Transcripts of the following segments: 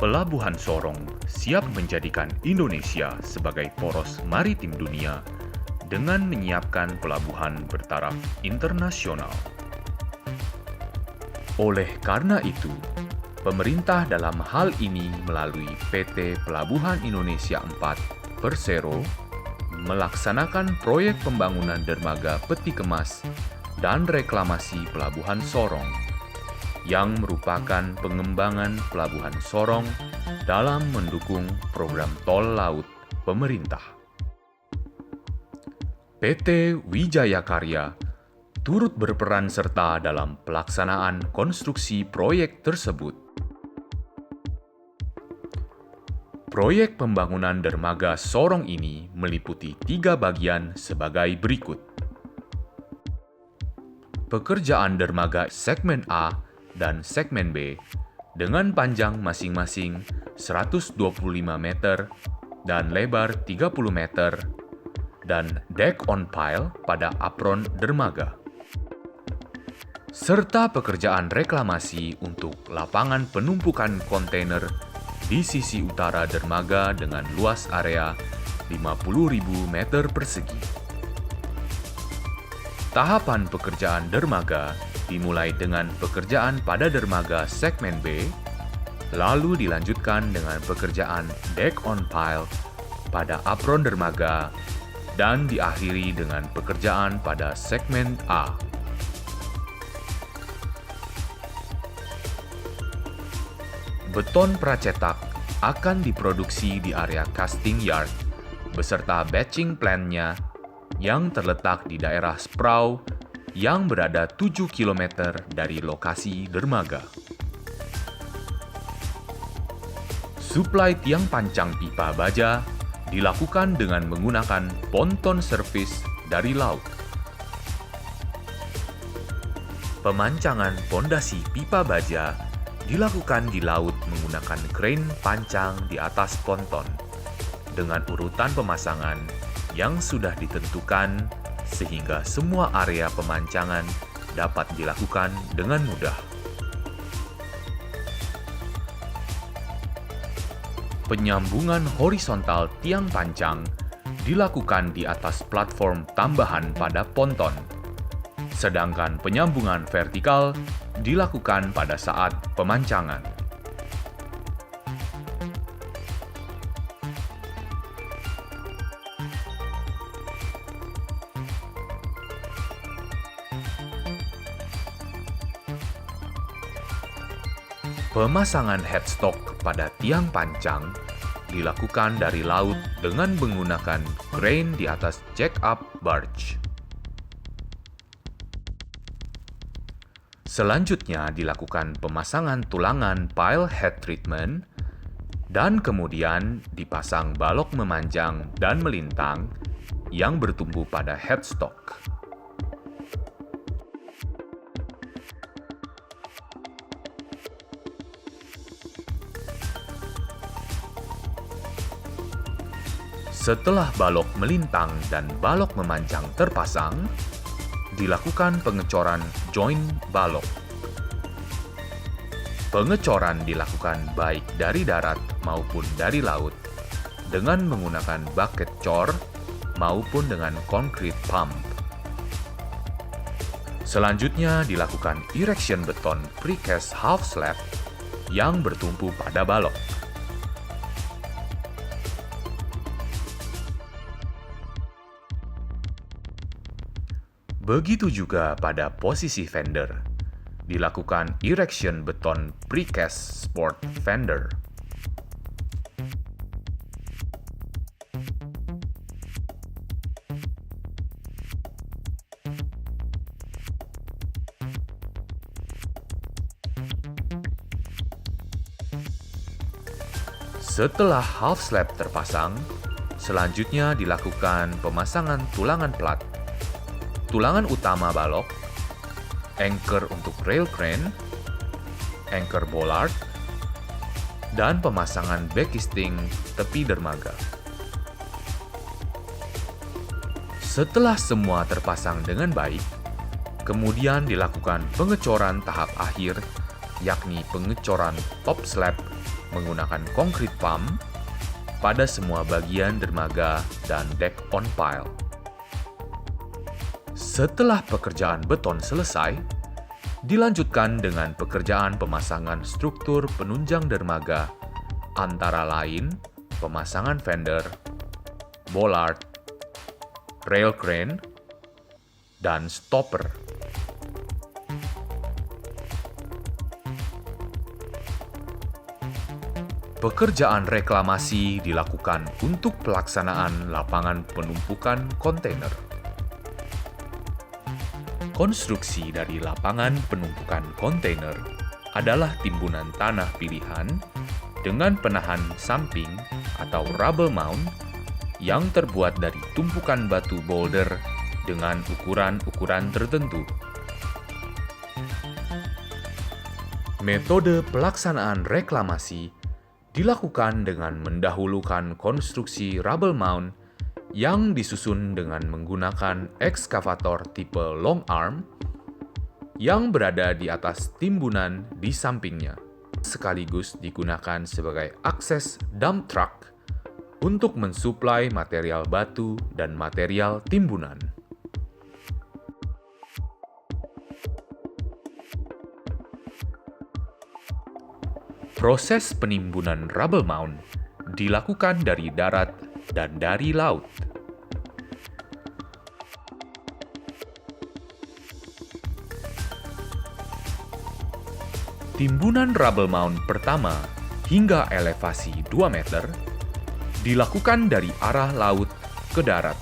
Pelabuhan Sorong siap menjadikan Indonesia sebagai poros maritim dunia dengan menyiapkan pelabuhan bertaraf internasional. Oleh karena itu, pemerintah dalam hal ini melalui PT Pelabuhan Indonesia 4 Persero melaksanakan proyek pembangunan dermaga peti kemas dan reklamasi Pelabuhan Sorong yang merupakan pengembangan Pelabuhan Sorong dalam mendukung program tol laut pemerintah. PT Wijaya Karya turut berperan serta dalam pelaksanaan konstruksi proyek tersebut. Proyek pembangunan dermaga Sorong ini meliputi 3 bagian sebagai berikut. Pekerjaan dermaga segmen A dan segmen B dengan panjang masing-masing 125 meter dan lebar 30 meter dan deck on pile pada apron dermaga. Serta pekerjaan reklamasi untuk lapangan penumpukan kontainer di sisi utara dermaga dengan luas area 50.000 meter persegi. Tahapan pekerjaan dermaga dimulai dengan pekerjaan pada dermaga segmen B, lalu dilanjutkan dengan pekerjaan deck on pile pada apron dermaga, dan diakhiri dengan pekerjaan pada segmen A. Beton pracetak akan diproduksi di area casting yard beserta batching plant-nya yang terletak di daerah Sprau yang berada 7 km dari lokasi dermaga. Suplai tiang pancang pipa baja dilakukan dengan menggunakan ponton servis dari laut. Pemancangan pondasi pipa baja dilakukan di laut menggunakan krain pancang di atas ponton dengan urutan pemasangan yang sudah ditentukan sehingga semua area pemancangan dapat dilakukan dengan mudah. Penyambungan horizontal tiang pancang dilakukan di atas platform tambahan pada ponton, sedangkan penyambungan vertikal dilakukan pada saat pemancangan. Pemasangan headstock pada tiang pancang dilakukan dari laut dengan menggunakan krain di atas jack-up barge. Selanjutnya dilakukan pemasangan tulangan pile head treatment dan kemudian dipasang balok memanjang dan melintang yang bertumpu pada headstock. Setelah balok melintang dan balok memanjang terpasang, dilakukan pengecoran join balok. Pengecoran dilakukan baik dari darat maupun dari laut dengan menggunakan bucket cor maupun dengan concrete pump. Selanjutnya dilakukan erection beton precast half slab yang bertumpu pada balok. Begitu juga pada posisi fender, dilakukan erection beton precast sport fender. Setelah half slab terpasang, selanjutnya dilakukan pemasangan tulangan plat, tulangan utama balok, anchor untuk rail crane, anchor bollard, dan pemasangan backisting tepi dermaga. Setelah semua terpasang dengan baik, kemudian dilakukan pengecoran tahap akhir yakni pengecoran top slab menggunakan concrete pump pada semua bagian dermaga dan deck on pile. Setelah pekerjaan beton selesai, dilanjutkan dengan pekerjaan pemasangan struktur penunjang dermaga, antara lain pemasangan fender, bollard, rail crane, dan stopper. Pekerjaan reklamasi dilakukan untuk pelaksanaan lapangan penumpukan kontainer. Konstruksi dari lapangan penumpukan kontainer adalah timbunan tanah pilihan dengan penahan samping atau rubble mound yang terbuat dari tumpukan batu boulder dengan ukuran-ukuran tertentu. Metode pelaksanaan reklamasi dilakukan dengan mendahulukan konstruksi rubble mound yang disusun dengan menggunakan ekskavator tipe long arm yang berada di atas timbunan di sampingnya, sekaligus digunakan sebagai akses dump truck untuk mensuplai material batu dan material timbunan. Proses penimbunan rubble mound dilakukan dari darat dan dari laut. Timbunan rubble mound pertama hingga elevasi 2 meter dilakukan dari arah laut ke darat.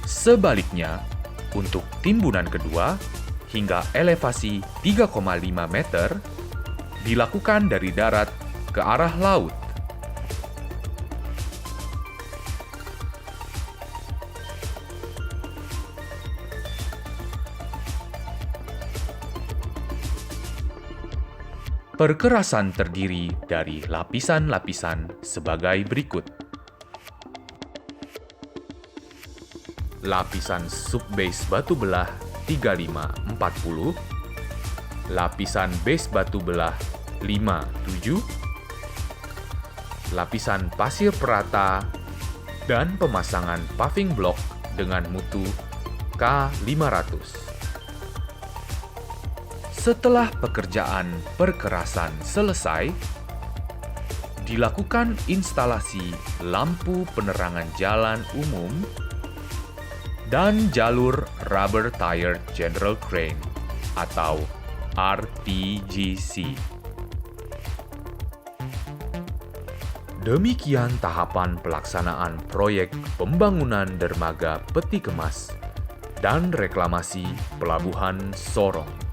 Sebaliknya, untuk timbunan kedua hingga elevasi 3,5 meter dilakukan dari darat ke arah laut. Perkerasan terdiri dari lapisan-lapisan sebagai berikut. Lapisan subbase batu belah 35-40, lapisan base batu belah 5-7, lapisan pasir perata, dan pemasangan paving block dengan mutu K500. Setelah pekerjaan perkerasan selesai, dilakukan instalasi lampu penerangan jalan umum dan jalur Rubber Tired General Crane atau RTGC. Demikian tahapan pelaksanaan proyek pembangunan dermaga peti kemas dan reklamasi Pelabuhan Sorong.